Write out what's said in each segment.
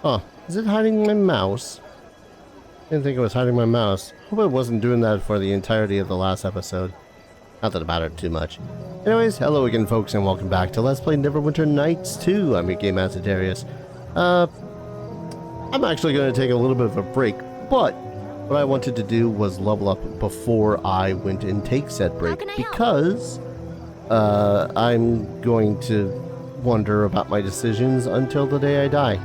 Huh. Is it hiding my mouse? Didn't think it was hiding my mouse. Hope it wasn't doing that for the entirety of the last episode. Not that it mattered too much. Anyways, hello again folks and welcome back to Let's Play Neverwinter Nights 2. I'm your Game Master Darius. I'm actually going to take a little bit of a break, but what I wanted to do was level up before I went and take said break because I'm going to wonder about my decisions until the day I die.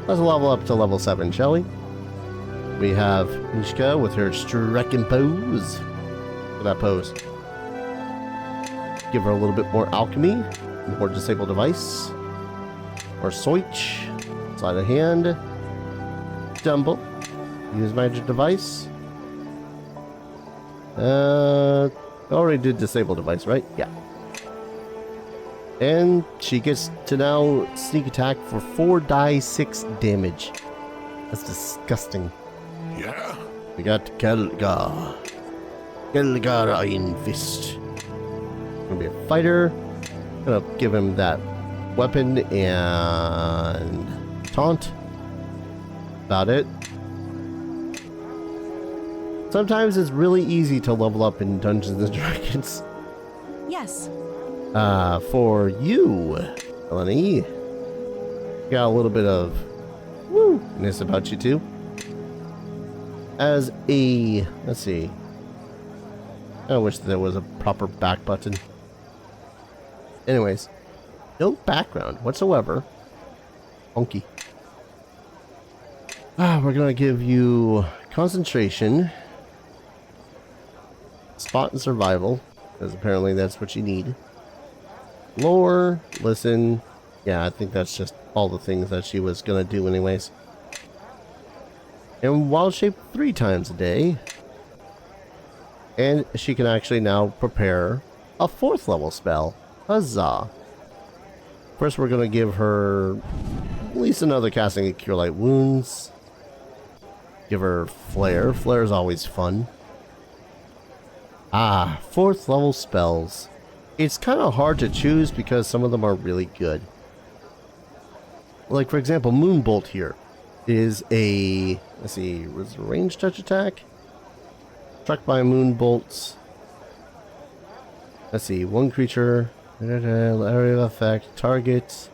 Let's level up to level 7, shall we? We have Mishka with her striking pose. Look at that pose. Give her a little bit more alchemy, more disable device, more switch, sleight of hand, dumble, use magic device. Already did disable device, right? Yeah. And she gets to now sneak attack for 4 die 6 damage. That's disgusting. Yeah. We got Kelgar. Kelgar Iron Fist. Gonna be a fighter. Gonna give him that weapon and taunt. About it. Sometimes it's really easy to level up in Dungeons and Dragons. Yes. For you, Eleni, got a little bit of woo-ness about you too. As a, let's see, I wish there was a proper back button. Anyways, no background whatsoever. Funky. We're gonna give you concentration, spot and survival, because apparently that's what you need. Lore, listen. Yeah, I think that's just all the things that she was gonna do anyways. And wild shape 3 times a day. And she can actually now prepare a 4th level spell. Huzzah. First we're gonna give her at least another casting of Cure Light Wounds. Give her Flare. Flare is always fun. 4th level spells. It's kind of hard to choose because some of them are really good. Like, for example, Moonbolt here is a, let's see, was it a ranged touch attack? Struck by Moonbolts. Let's see, one creature, area of effect, target.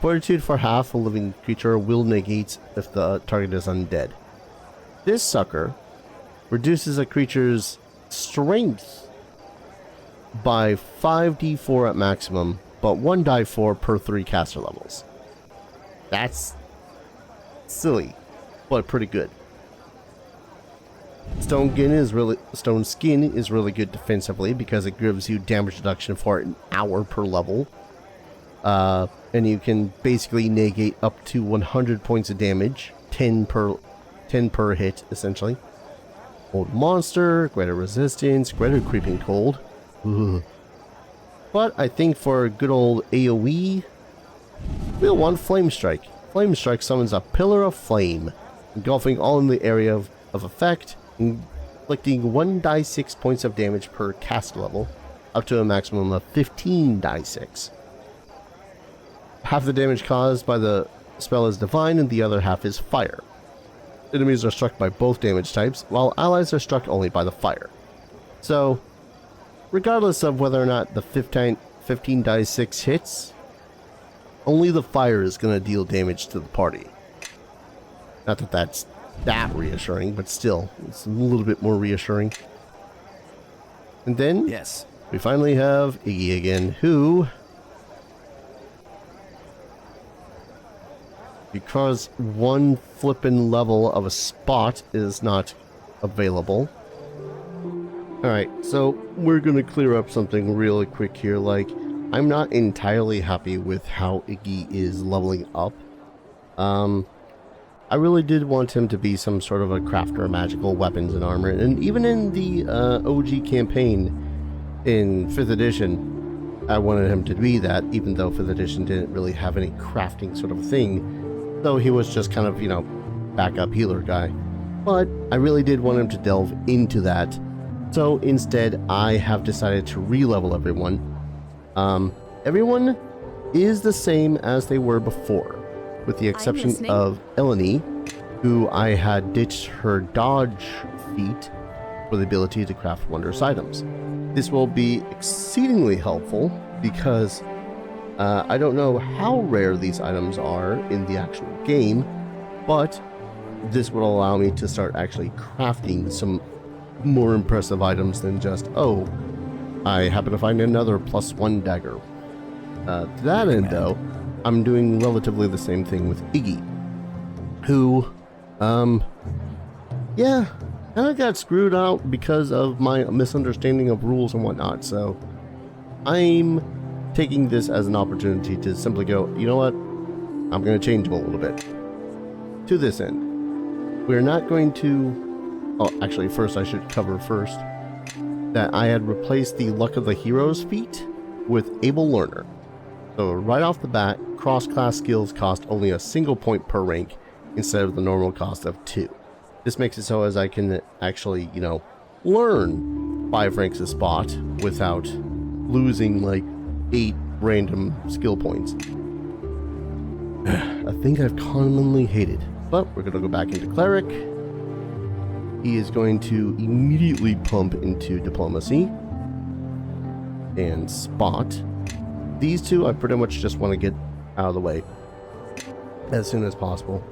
Fortitude for half, a living creature will negate if the target is undead. This sucker reduces a creature's strength by 5d4 at maximum, but 1 die 4 per 3 caster levels. That's silly, but pretty good. Stone Skin is really good defensively because it gives you damage reduction for an hour per level. And you can basically negate up to 100 points of damage, 10 per hit essentially. Old monster, greater resistance, greater creeping cold. Ugh. But I think for a good old AoE, we'll want Flame Strike. Flame Strike summons a pillar of flame, engulfing all in the area of effect, inflicting 1 die 6 points of damage per cast level, up to a maximum of 15 die 6. Half the damage caused by the spell is divine and the other half is fire. Enemies are struck by both damage types, while allies are struck only by the fire. So, regardless of whether or not the 15 die 6 hits, only the fire is going to deal damage to the party. Not that that's that reassuring, but still, it's a little bit more reassuring. And then, Yes. we finally have Iggy again, who, because one flippin' level of a spot is not available. Alright, so we're gonna clear up something really quick here. Like, I'm not entirely happy with how Iggy is leveling up. I really did want him to be some sort of a crafter of magical weapons and armor, and even in the OG campaign in 5th edition, I wanted him to be that, even though 5th edition didn't really have any crafting sort of thing, though he was just kind of, you know, backup healer guy. But I really did want him to delve into that. So instead, I have decided to re-level everyone. Everyone is the same as they were before, with the exception listening. of Eleni, who I had ditched her dodge feat for the ability to craft wondrous items. This will be exceedingly helpful because I don't know how rare these items are in the actual game, but this would allow me to start actually crafting some more impressive items than just, oh, I happen to find another +1 dagger. To that end, though, I'm doing relatively the same thing with Iggy, who, yeah, kind of got screwed out because of my misunderstanding of rules and whatnot, so I'm taking this as an opportunity to simply go, you know what, I'm going to change him a little bit. To this end, we're not going to, oh, actually, first I should cover first that I had replaced the Luck of the Heroes feat with Able Learner. So right off the bat, cross-class skills cost only a single point per rank instead of the normal cost of 2. This makes it so as I can actually, you know, learn 5 ranks a spot without losing like 8 random skill points. A thing I've commonly hated. But we're going to go back into Cleric. He is going to immediately pump into Diplomacy and Spot. These two I pretty much just want to get out of the way as soon as possible.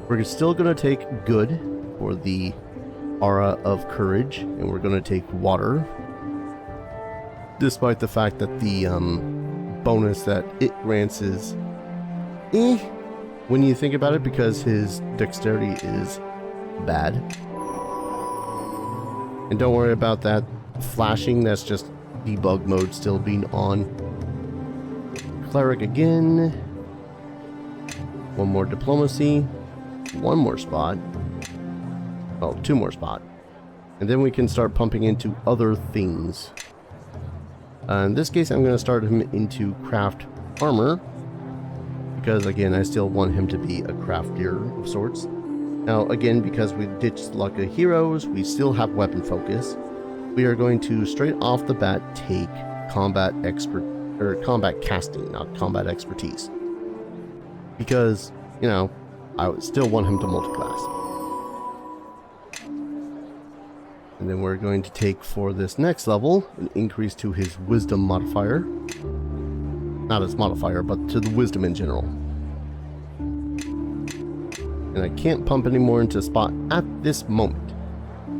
We're still going to take Good for the Aura of Courage, and we're going to take Water, despite the fact that the bonus that it grants is when you think about it, because his dexterity is bad. And don't worry about that flashing, that's just debug mode still being on. Cleric again. One more Diplomacy. One more Spot. Oh, 2 more Spot. And then we can start pumping into other things. In this case, I'm going to start him into Craft Armor, because again, I still want him to be a craftier of sorts. Now, again, because we ditched Luck of Heroes, we still have Weapon Focus. We are going to straight off the bat take Combat Casting, not Combat Expertise, because, you know, I would still want him to multiclass. And then we're going to take, for this next level, an increase to his Wisdom modifier. Not his modifier, but to the Wisdom in general. And I can't pump any more into Spot at this moment.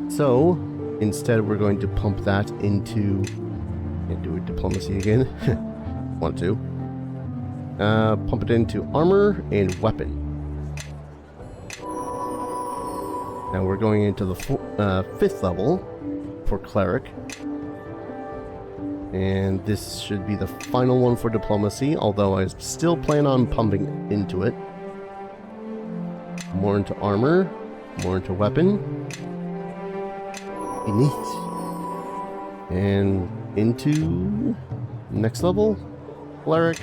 So, instead we're going to pump that into... Can't do it, Diplomacy again. Want to. Pump it into Armor and Weapon. Now we're going into the 5th level for Cleric. And this should be the final one for Diplomacy, although I still plan on pumping into it. More into Armor, more into Weapon. Beneath. And into next level, Cleric.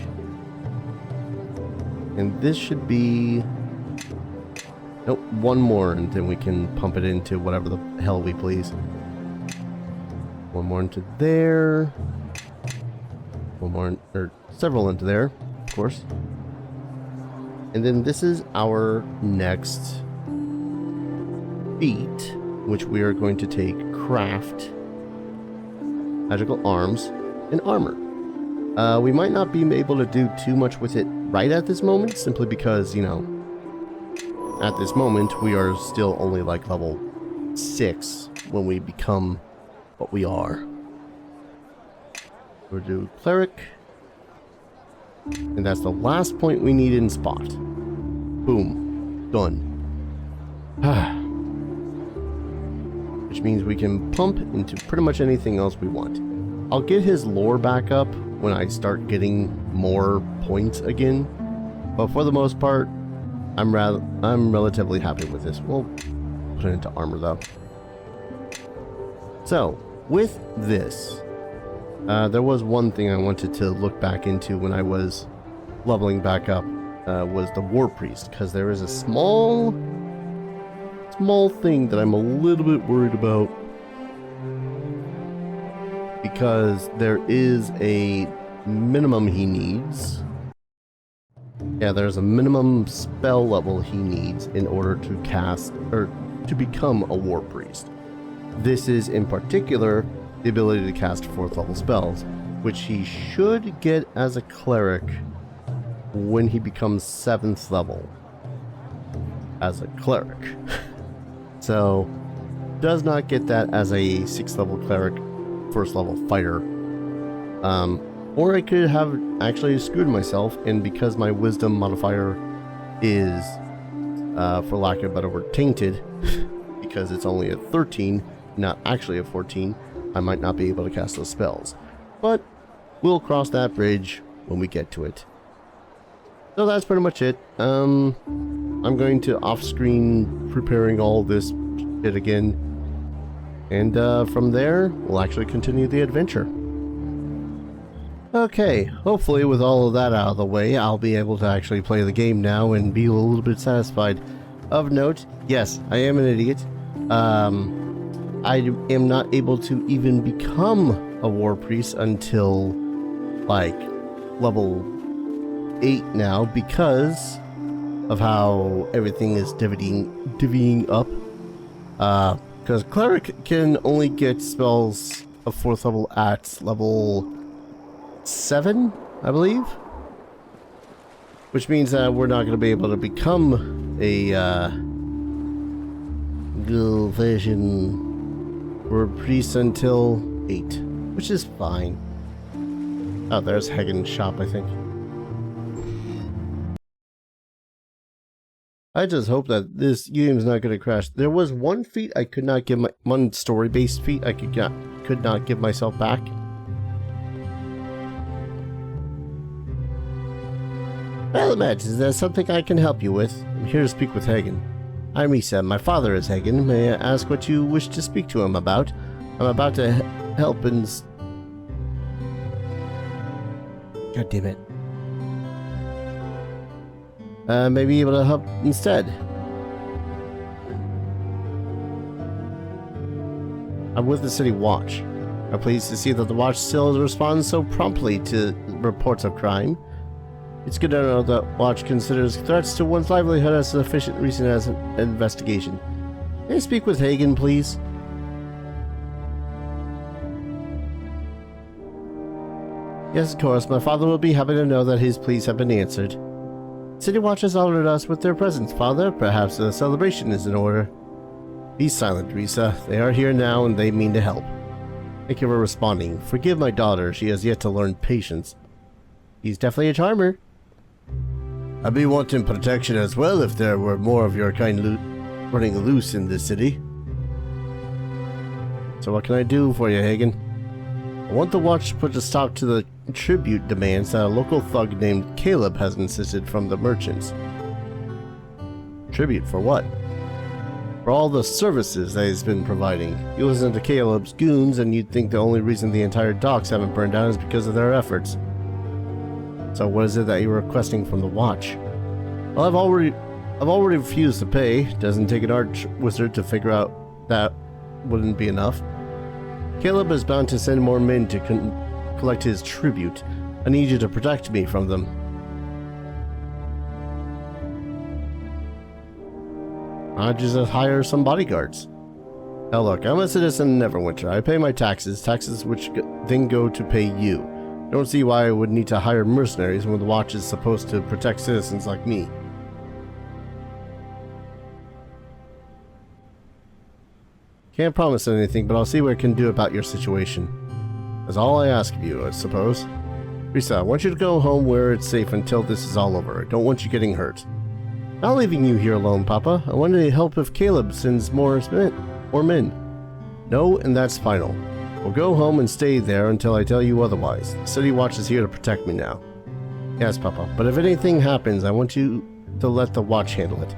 And this should be... Nope, one more, and then we can pump it into whatever the hell we please. One more into there. One more, or several into there, of course. And then this is our next feat, which we are going to take Craft Magical Arms and Armor. We might not be able to do too much with it right at this moment, simply because, you know, at this moment we are still only like level 6 when we become what we are. We'll do Cleric. And that's the last point we need in Spot. Boom. Done. Which means we can pump into pretty much anything else we want. I'll get his lore back up when I start getting more points again. But for the most part, I'm relatively happy with this. We'll put it into Armor though. So, with this, there was one thing I wanted to look back into when I was leveling back up, was the War Priest, because there is a small thing that I'm a little bit worried about, because there is a minimum he needs Yeah, there's a minimum spell level he needs in order to cast, or to become a war priest. This is, in particular, the ability to cast 4th level spells, which he should get as a cleric when he becomes 7th level as a cleric. So, does not get that as a 6th level cleric, 1st level fighter. Or I could have actually screwed myself, and because my wisdom modifier is, for lack of a better word, tainted, because it's only a 13, not actually a 14, I might not be able to cast those spells. But we'll cross that bridge when we get to it. So that's pretty much it. I'm going to off-screen preparing all this shit again. And from there, we'll actually continue the adventure. Okay, hopefully with all of that out of the way, I'll be able to actually play the game now and be a little bit satisfied. Of note, yes, I am an idiot. I am not able to even become a war priest until, like, level 8 now because of how everything is divvying up. Because cleric can only get spells of 4th level at level 7, I believe, which means that we're not going to be able to become a good version or priest until 8, which is fine. Oh, there's Hagen's shop, I think. I just hope that this game's not going to crash. There was one feat I could not give one story-based feat I could not give myself back. Well, Matt, is there something I can help you with? I'm here to speak with Hagen. I'm Risa. My father is Hagen. May I ask what you wish to speak to him about? I'm about to help and... God damn it. May be able to help instead. I'm with the City Watch. I'm pleased to see that the Watch still responds so promptly to reports of crime. It's good to know that Watch considers threats to one's livelihood as sufficient reason as an investigation. May I speak with Hagen, please? Yes, of course. My father will be happy to know that his pleas have been answered. City Watch has honored us with their presence, Father. Perhaps a celebration is in order. Be silent, Risa. They are here now, and they mean to help. Thank you for responding. Forgive my daughter. She has yet to learn patience. He's definitely a charmer. I'd be wanting protection as well if there were more of your kind running loose in this city. So what can I do for you, Hagen? I want the Watch to put a stop to the tribute demands that a local thug named Caleb has insisted from the merchants. Tribute for what? For all the services that he's been providing. You listen to Caleb's goons and you'd think the only reason the entire docks haven't burned down is because of their efforts. So what is it that you're requesting from the Watch? Well, I've already refused to pay. Doesn't take an arch wizard to figure out that wouldn't be enough. Caleb is bound to send more men to collect his tribute. I need you to protect me from them. I'd just hire some bodyguards. Now look, I'm a citizen of Neverwinter. I pay my taxes which then go to pay you. I don't see why I would need to hire mercenaries when the Watch is supposed to protect citizens like me. Can't promise anything, but I'll see what I can do about your situation. That's all I ask of you, I suppose. Risa, I want you to go home where it's safe until this is all over. I don't want you getting hurt. Not leaving you here alone, Papa. I wanted to help if Caleb sends more men. No, and that's final. We'll go home and stay there until I tell you otherwise. The City Watch is here to protect me now. Yes, Papa, but if anything happens, I want you to let the Watch handle it.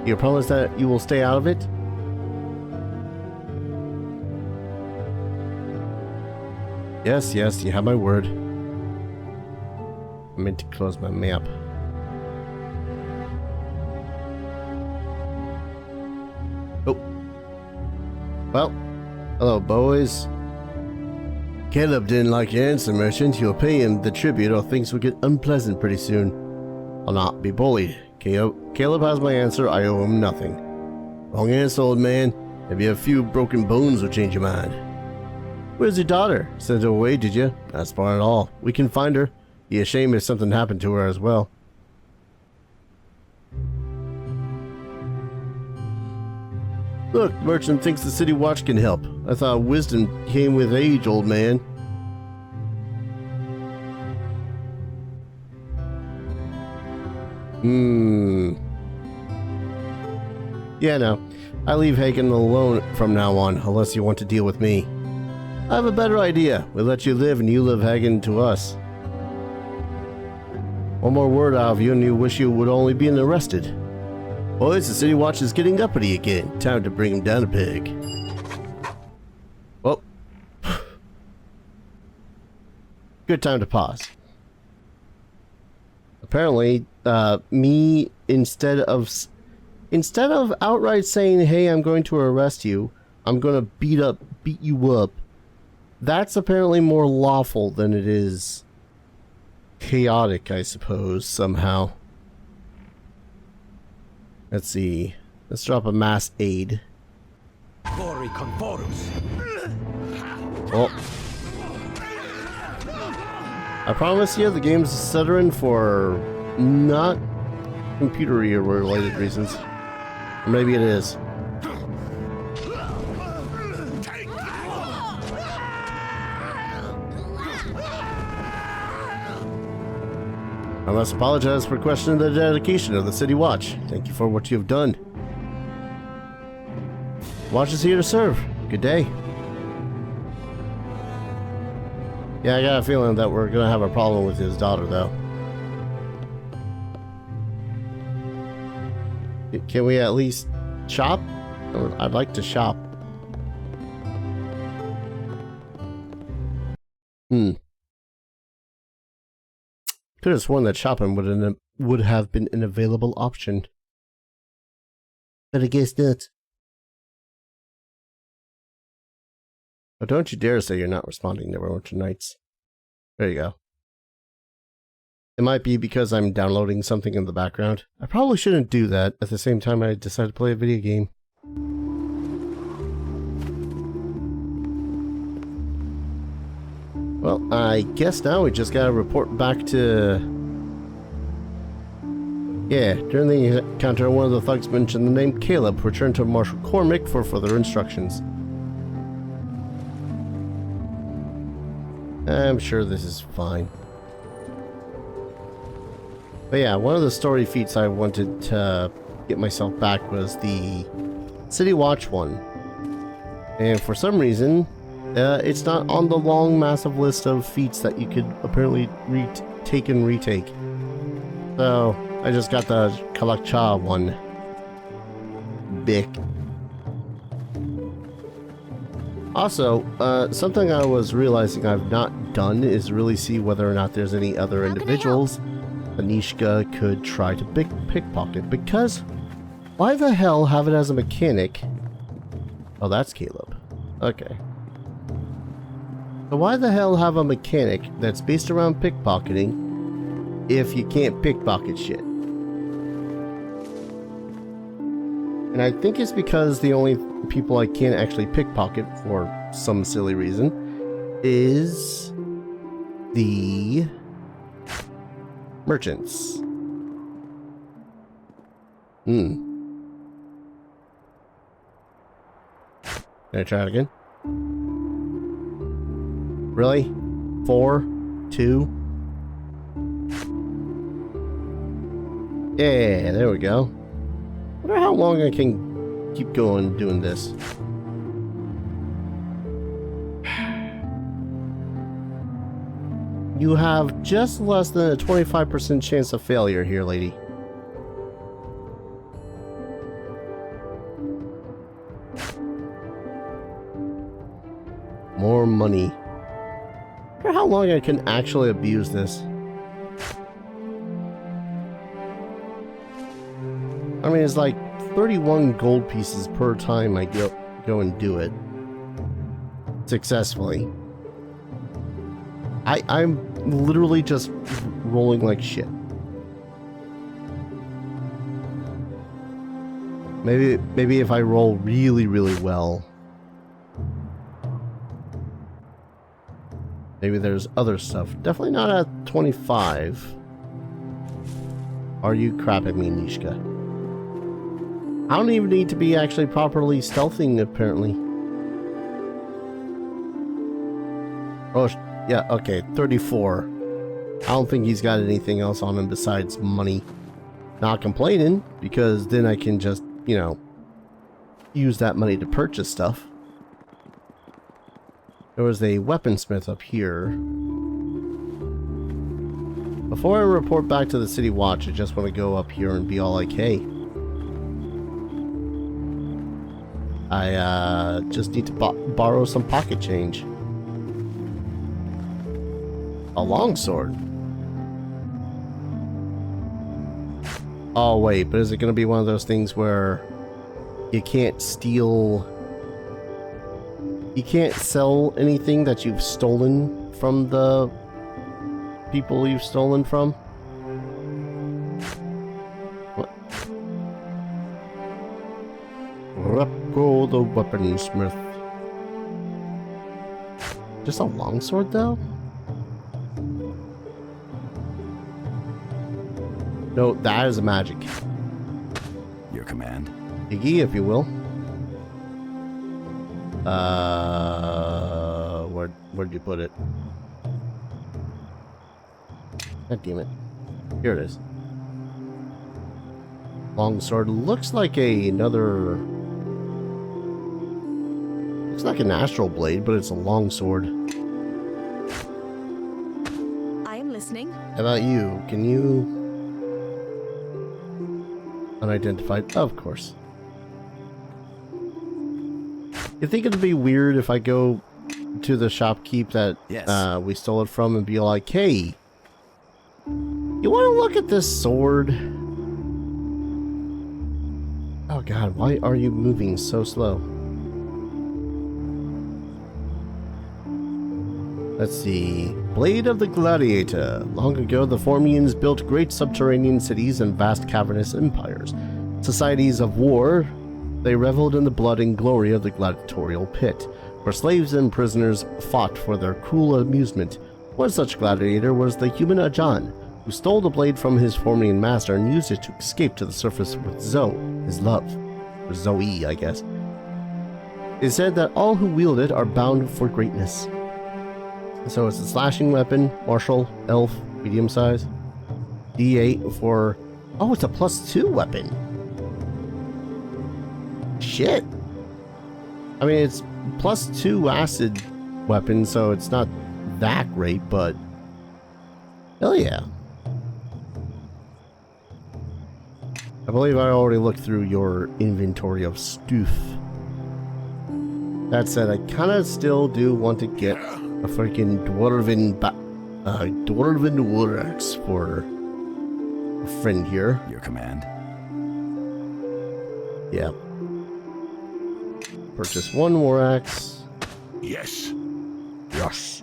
You promise that you will stay out of it? Yes, you have my word. I meant to close my map. Oh. Well, hello, boys. Caleb didn't like your answer, merchant. You'll pay him the tribute or things will get unpleasant pretty soon. I'll not be bullied. Caleb has my answer. I owe him nothing. Wrong answer, old man. Maybe a few broken bones will change your mind. Where's your daughter? Sent her away, did you? That's far at all. We can find her. Be a shame if something happened to her as well. Look, merchant thinks the city watch can help. I thought wisdom came with age, old man. Yeah, no. I leave Hagen alone from now on, unless you want to deal with me. I have a better idea. We'll let you live and you live Hagen to us. One more word out of you and you wish you would only be arrested. Boys, the city watch is getting uppity again. Time to bring him down a peg. Well. Good time to pause. Apparently, me, instead of outright saying, hey, I'm going to arrest you, I'm going to beat you up, that's apparently more lawful than it is chaotic, I suppose, somehow. Let's see. Let's drop a mass aid. Well, I promise you the game's stuttering for not computer related reasons. Or maybe it is. I must apologize for questioning the dedication of the City Watch. Thank you for what you have done. Watch is here to serve. Good day. Yeah, I got a feeling that we're gonna have a problem with his daughter, though. Can we at least shop? I'd like to shop. Could have sworn that shopping would have been an available option. But I guess not. Oh, don't you dare say you're not responding, Neverwinter Nights. There you go. It might be because I'm downloading something in the background. I probably shouldn't do that at the same time I decide to play a video game. Well, I guess now we just gotta report back to... Yeah, during the encounter, one of the thugs mentioned the name Caleb. Returned to Marshal Cormac for further instructions. I'm sure this is fine. But yeah, one of the story feats I wanted to get myself back was the City Watch one. And for some reason, it's not on the long, massive list of feats that you could apparently take and retake. So, I just got the Kalakcha one. Bick. Also, something I was realizing I've not done is really see whether or not there's any other individuals Anishka could try to pickpocket, because why the hell have it as a mechanic? Oh, that's Caleb. Okay. So why the hell have a mechanic that's based around pickpocketing if you can't pickpocket shit? And I think it's because the only people I can actually pickpocket for some silly reason is the merchants. Can I try it again? Really? 4? 2? Yeah, there we go. I wonder how long I can keep going doing this. You have just less than a 25% chance of failure here, lady. More money. I wonder how long I can actually abuse this. I mean, it's like 31 gold pieces per time I go and do it successfully. I'm literally just rolling like shit. Maybe if I roll really, really well. Maybe there's other stuff. Definitely not at 25. Are you crapping me, Nishka? I don't even need to be actually properly stealthing, apparently. Oh, yeah, okay, 34. I don't think he's got anything else on him besides money. Not complaining, because then I can just, you know, use that money to purchase stuff. There was a weaponsmith up here. Before I report back to the City Watch, I just want to go up here and be all like, hey. I just need to borrow some pocket change. A longsword. Oh wait, but is it going to be one of those things where you can't steal... You can't sell anything that you've stolen from the people you've stolen from? What? Repko the weaponsmith. Just a longsword though? No, that is a magic. Your command. Iggy, if you will. Where'd you put it? God damn it. Here it is. Longsword looks like another... Looks like an astral blade, but it's a longsword. I am listening. How about you? Can you... Unidentified? Of course. You think it'd be weird if I go to the shopkeep that we stole it from and be like, hey, you want to look at this sword? Oh god, why are you moving so slow? Let's see. Blade of the Gladiator. Long ago, the Formians built great subterranean cities and vast cavernous empires. Societies of war, they reveled in the blood and glory of the gladiatorial pit, where slaves and prisoners fought for their cruel amusement. One such gladiator was the human Ajan, who stole the blade from his Formian master and used it to escape to the surface with Zoe, his love. Or Zoe, I guess. It is said that all who wield it are bound for greatness. So it's a slashing weapon, martial, elf, medium size. D8 for... Oh, it's a +2 weapon. Shit. I mean, it's +2 acid weapon, so it's not that great, but... Hell yeah. I believe I already looked through your inventory of stuff. That said, I kind of still do want to get a freaking dwarven war axe for a friend here. Your command. Yeah. Purchase one war axe. Yes. Yes.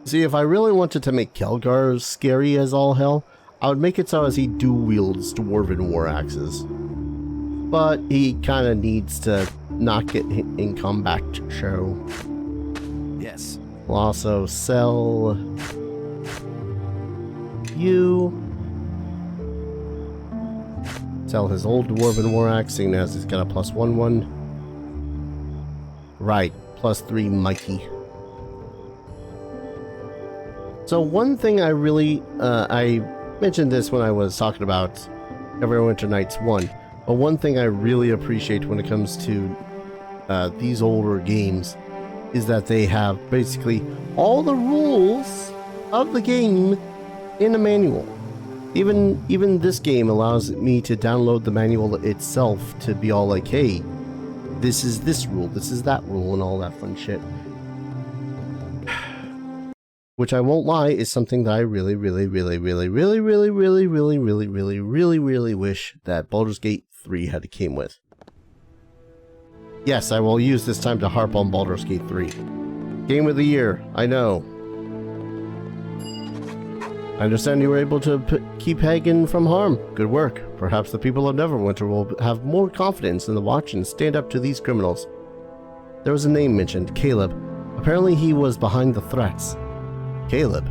See, if I really wanted to make Kelgar scary as all hell, I would make it so as he dual wields dwarven war axes. But he kind of needs to not get hit in combat show. Yes. We'll also sell you. Sell his old dwarven war axe, seeing as he's got a +1/1. Right, +3 mighty. So one thing I really, I mentioned this when I was talking about Neverwinter Nights 1, but one thing I really appreciate when it comes to these older games is that they have basically all the rules of the game in a manual. Even this game allows me to download the manual itself to be all like, hey, this is this rule, this is that rule, and all that fun shit. Which I won't lie is something that I really wish that Baldur's Gate 3 had came with. Yes, I will use this time to harp on Baldur's Gate 3. Game of the year, I know. I understand you were able to keep Hagen from harm. Good work. Perhaps the people of Neverwinter will have more confidence in the Watch and stand up to these criminals. There was a name mentioned, Caleb. Apparently he was behind the threats. Caleb?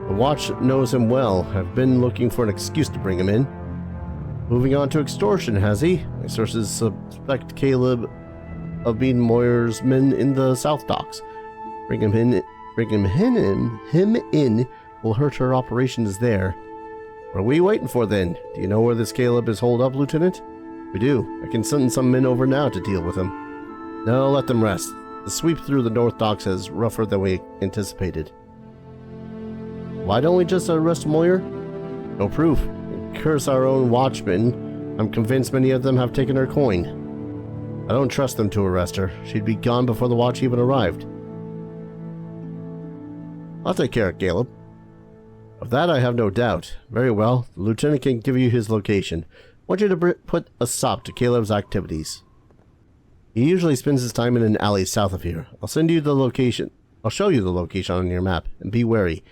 The Watch knows him well. I've been looking for an excuse to bring him in. Moving on to extortion, has he? My sources suspect Caleb of being Moyer's men in the South Docks. Bringing him in will hurt her operations there. What are we waiting for then? Do you know where this Caleb is holed up, Lieutenant? We do. I can send some men over now to deal with him. No, let them rest. The sweep through the North Docks is rougher than we anticipated. Why don't we just arrest Moyer? No proof. Curse our own watchmen. I'm convinced many of them have taken her coin. I don't trust them to arrest her. She'd be gone before the watch even arrived. I'll take care of Caleb. Of that I have no doubt. Very well. The lieutenant can give you his location. I want you to put a stop to Caleb's activities. He usually spends his time in an alley south of here. I'll send you the location. I'll show you the location on your map, and be wary.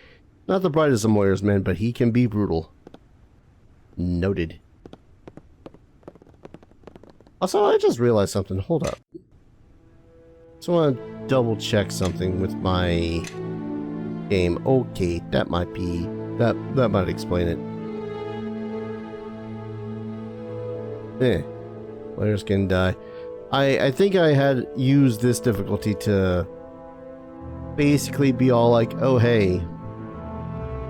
Not the brightest of Moyer's men, but he can be brutal. Noted. Also, I just realized something. Hold up. Just want to double check something with my game. Okay, that might be... That might explain it. Players can die. I think I had used this difficulty to basically be all like, oh hey,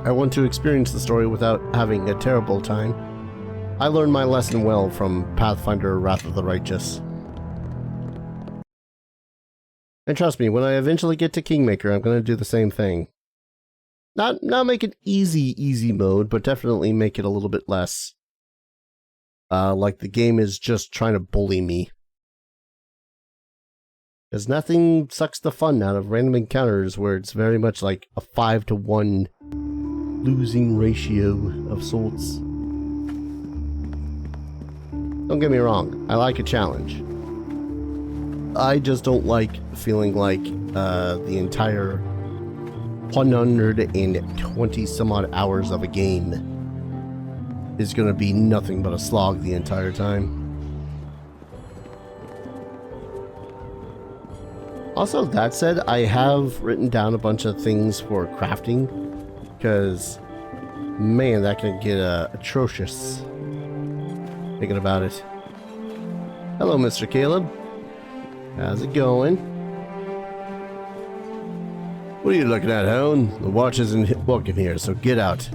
I want to experience the story without having a terrible time. I learned my lesson well from Pathfinder Wrath of the Righteous. And trust me, when I eventually get to Kingmaker, I'm going to do the same thing. Not make it easy mode, but definitely make it a little bit less. Like the game is just trying to bully me. Because nothing sucks the fun out of random encounters where it's very much like a 5-to-1 losing ratio of sorts. Don't get me wrong, I like a challenge. I just don't like feeling like the entire 120 some odd hours of a game is going to be nothing but a slog the entire time. Also, that said, I have written down a bunch of things for crafting, because, man, that can get atrocious. Thinking about it. Hello, Mr. Caleb. How's it going? What are you looking at, Hound? The watch isn't welcome here, so get out.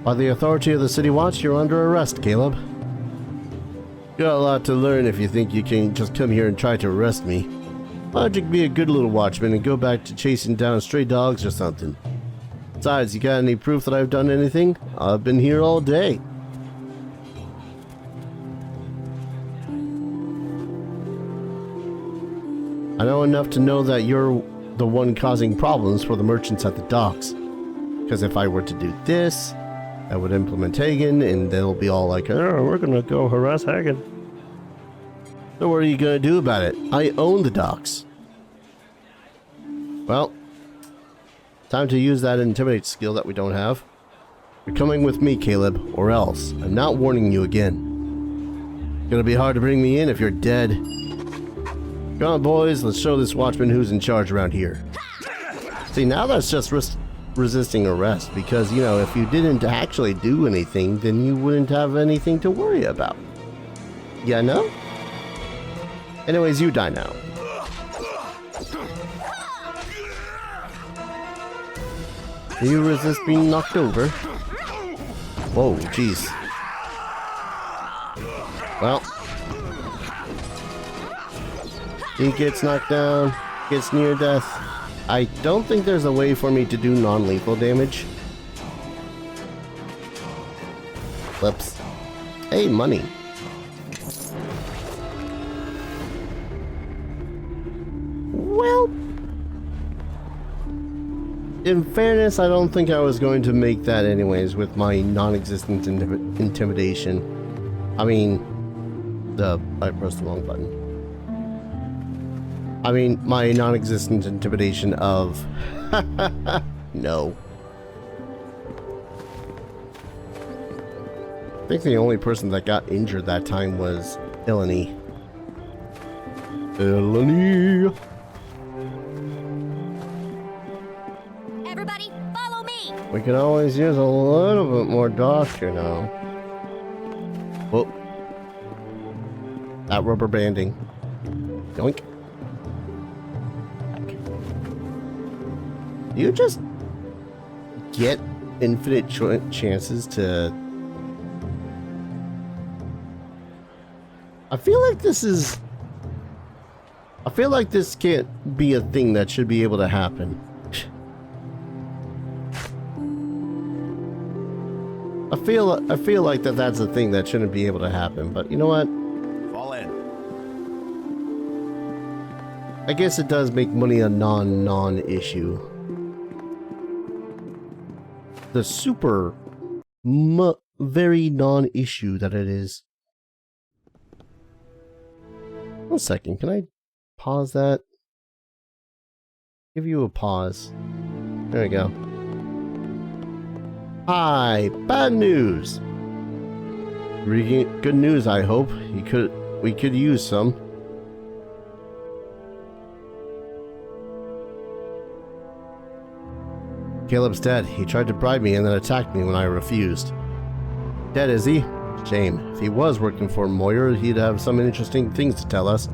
By the authority of the City Watch, you're under arrest, Caleb. Got a lot to learn if you think you can just come here and try to arrest me. Why don't you be a good little watchman and go back to chasing down stray dogs or something? Besides, you got any proof that I've done anything? I've been here all day. I know enough to know that you're the one causing problems for the merchants at the docks. Because if I were to do this, I would implement Hagen, and they'll be all like, oh, we're gonna go harass Hagen. So what are you gonna do about it? I own the docks. Well, time to use that intimidate skill that we don't have. You're coming with me, Caleb, or else. I'm not warning you again. It's gonna be hard to bring me in if you're dead. Come on, boys, let's show this watchman who's in charge around here. See, now that's just resisting arrest, because, you know, if you didn't actually do anything, then you wouldn't have anything to worry about. Yeah, no? Anyways, you die now. Do you resist being knocked over? Whoa, jeez. Well, he gets knocked down, gets near death. I don't think there's a way for me to do non-lethal damage. Whoops. Hey, money. Well, in fairness, I don't think I was going to make that anyways with my non-existent intimidation. I mean, I pressed the wrong button. I mean, my non-existent intimidation of... No. think the only person that got injured that time was Eleni. Eleni! Everybody, follow me! We could always use a little bit more doctor now. Whoa. That rubber banding. Yoink. You just get infinite chances to... I feel like this can't be a thing that should be able to happen. I feel like that's a thing that shouldn't be able to happen, but you know what? Fall in. I guess it does make money a non-issue. The super very non-issue that it is. 1 second, can I pause that? Give you a pause. There we go. Hi, bad news. Good news, I hope. We could use some. Caleb's dead. He tried to bribe me and then attacked me when I refused. Dead, is he? Shame. If he was working for Moyer, he'd have some interesting things to tell us.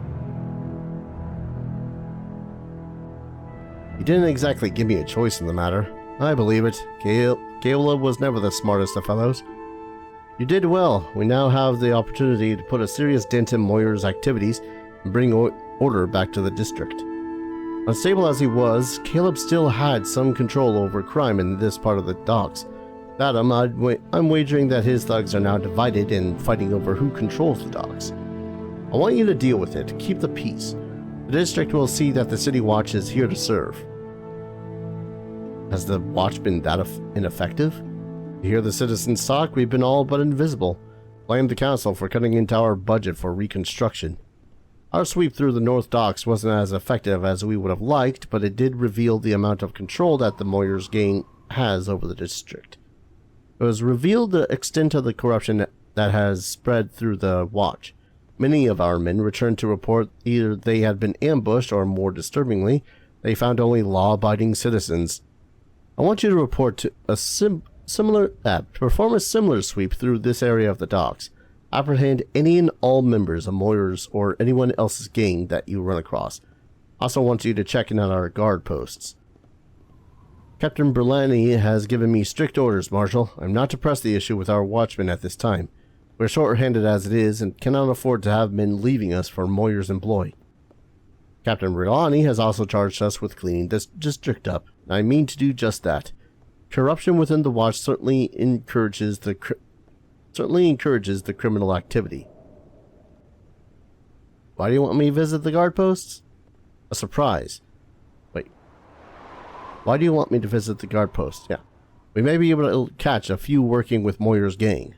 He didn't exactly give me a choice in the matter. I believe it. Caleb was never the smartest of fellows. You did well. We now have the opportunity to put a serious dent in Moyer's activities and bring order back to the district. Unstable as he was, Caleb still had some control over crime in this part of the docks. Adam, I'm wagering that his thugs are now divided and fighting over who controls the docks. I want you to deal with it. Keep the peace. The district will see that the City Watch is here to serve. Has the watch been that ineffective? To hear the citizens talk, we've been all but invisible. Blame the council for cutting into our budget for reconstruction. Our sweep through the North Docks wasn't as effective as we would have liked, but it did reveal the amount of control that the Moyers gang has over the district. It was revealed the extent of the corruption that has spread through the watch. Many of our men returned to report either they had been ambushed or, more disturbingly, they found only law-abiding citizens. I want you to report to perform a similar sweep through this area of the docks. Apprehend any and all members of Moyers or anyone else's gang that you run across. Also want you to check in on our guard posts. Captain Berlani has given me strict orders, Marshal. I'm not to press the issue with our watchmen at this time. We're short-handed as it is and cannot afford to have men leaving us for Moyer's employ. Captain Berlani has also charged us with cleaning this district up. I mean to do just that. Corruption within the watch certainly encourages the criminal activity. Why do you want me to visit the guard posts? A surprise. Wait. Why do you want me to visit the guard posts? Yeah. We may be able to catch a few working with Moyer's gang.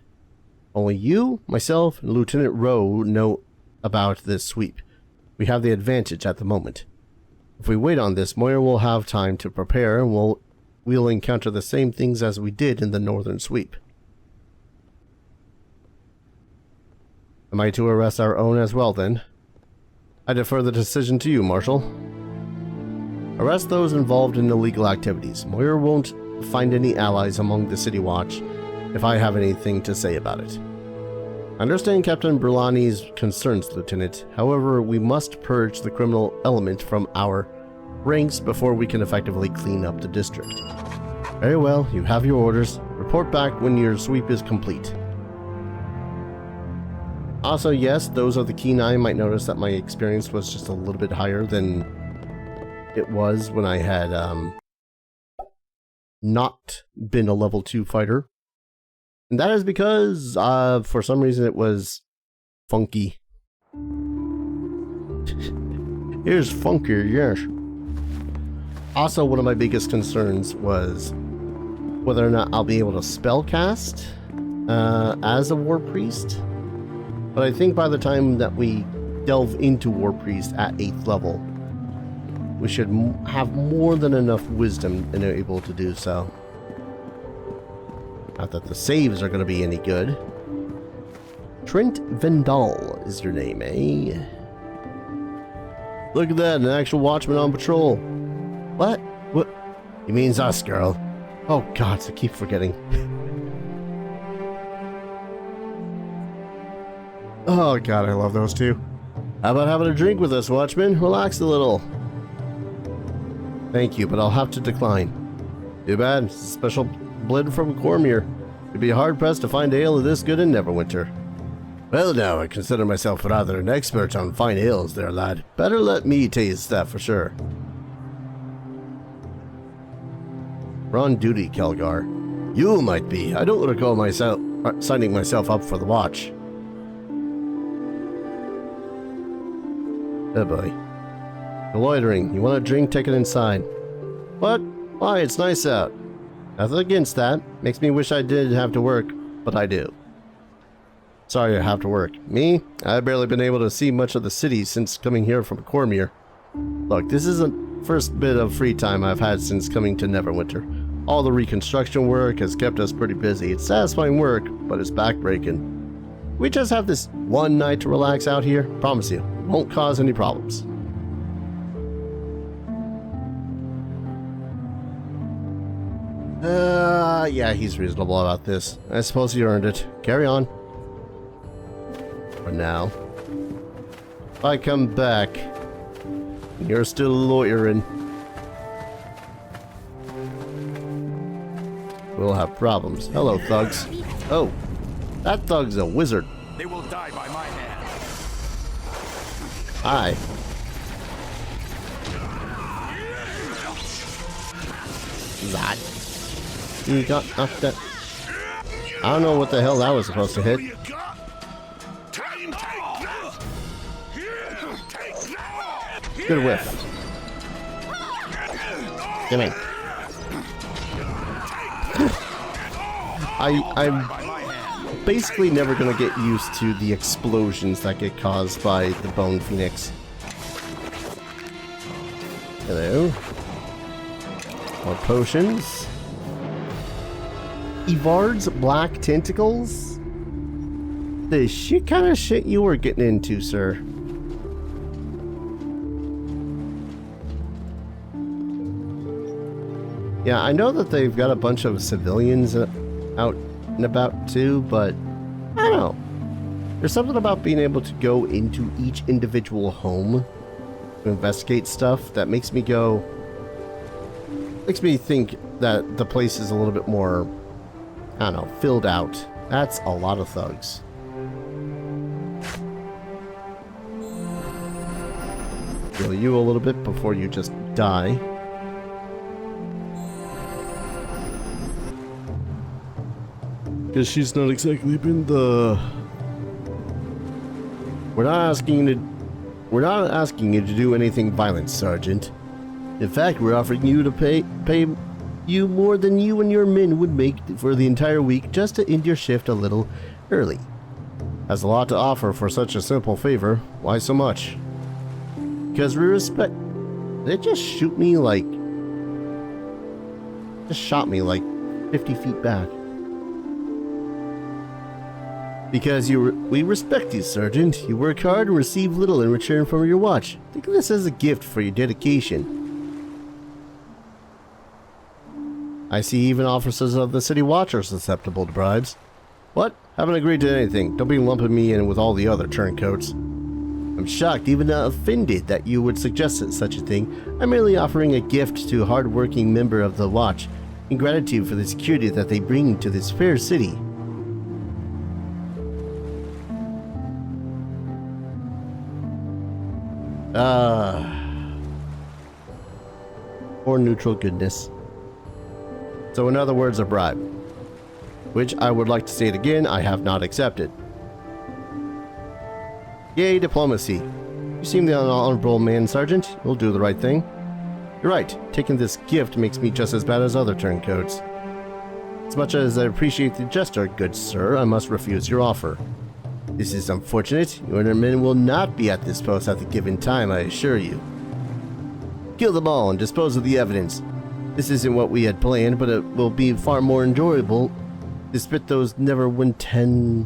Only you, myself, and Lieutenant Rowe know about this sweep. We have the advantage at the moment. If we wait on this, Moyer will have time to prepare and we'll encounter the same things as we did in the northern sweep. Am I to arrest our own as well, then? I defer the decision to you, Marshal. Arrest those involved in illegal activities. Moyer won't find any allies among the City Watch if I have anything to say about it. I understand Captain Berlani's concerns, Lieutenant. However, we must purge the criminal element from our ranks before we can effectively clean up the district. Very well, you have your orders. Report back when your sweep is complete. Also, yes, those of the keen eye might notice that my experience was just a little bit higher than it was when I had not been a level 2 fighter. And that is because, for some reason, it was funky. Here's funkier, yes. Also, one of my biggest concerns was whether or not I'll be able to spellcast as a War Priest. But I think by the time that we delve into War Priest at 8th level, we should have more than enough wisdom and are able to do so. Not that the saves are going to be any good. Trent Vendal is your name, eh? Look at that, an actual watchman on patrol. What? What? He means us, girl. Oh god, I keep forgetting. Oh god, I love those two. How about having a drink with us, watchman? Relax a little. Thank you, but I'll have to decline. Too bad. It's a special blend from Cormier. You'd be hard-pressed to find ale this good in Neverwinter. Well now, I consider myself rather an expert on fine ales there, lad. Better let me taste that for sure. We're on duty, Kelgar. You might be. I don't recall myself signing myself up for the watch. Oh boy. The loitering. You want a drink? Take it inside. What? Why? It's nice out. Nothing against that. Makes me wish I did have to work, but I do. Sorry I have to work. Me? I've barely been able to see much of the city since coming here from Cormier. Look, this is the first bit of free time I've had since coming to Neverwinter. All the reconstruction work has kept us pretty busy. It's satisfying work, but it's backbreaking. We just have this one night to relax out here. Promise you, it won't cause any problems. Yeah, he's reasonable about this. I suppose he earned it. Carry on. For now. If I come back, and you're still loitering, we'll have problems. Hello, thugs. Oh, that thug's a wizard. They will die by my hand. Hi. That. You got knocked out. I don't know what the hell that was supposed to hit. Good whiff. Gimme. I'm basically never gonna get used to the explosions that get caused by the Bone Phoenix. Hello. More potions. Evard's Black Tentacles? The shit kind of shit you were getting into, sir. Yeah, I know that they've got a bunch of civilians out and about too, but I don't know. There's something about being able to go into each individual home to investigate stuff that makes me think that the place is a little bit more, I don't know, filled out. That's a lot of thugs. Heal you a little bit before you just die. Because she's not exactly been the... We're not asking you to do anything violent, Sergeant. In fact, we're offering you to pay you more than you and your men would make for the entire week just to end your shift a little early. Has a lot to offer for such a simple favor. Why so much? Because we respect... They just shoot me like... Just shot me like 50 feet back. Because we respect you, Sergeant. You work hard and receive little in return from your watch. Think of this as a gift for your dedication. I see even officers of the City Watch are susceptible to bribes. What? Haven't agreed to anything. Don't be lumping me in with all the other turncoats. I'm shocked, even offended, that you would suggest such a thing. I'm merely offering a gift to a hard-working member of the Watch in gratitude for the security that they bring to this fair city. Or neutral goodness. So in other words, a bribe. Which I would like to say it again, I have not accepted. Yay, diplomacy. You seem the honorable man, Sergeant. You'll do the right thing. You're right, taking this gift makes me just as bad as other turncoats. As much as I appreciate the gesture, good sir, I must refuse your offer. This is unfortunate. You and your men will not be at this post at the given time, I assure you. Kill them all and dispose of the evidence. This isn't what we had planned, but it will be far more enjoyable to spit those Neverwinter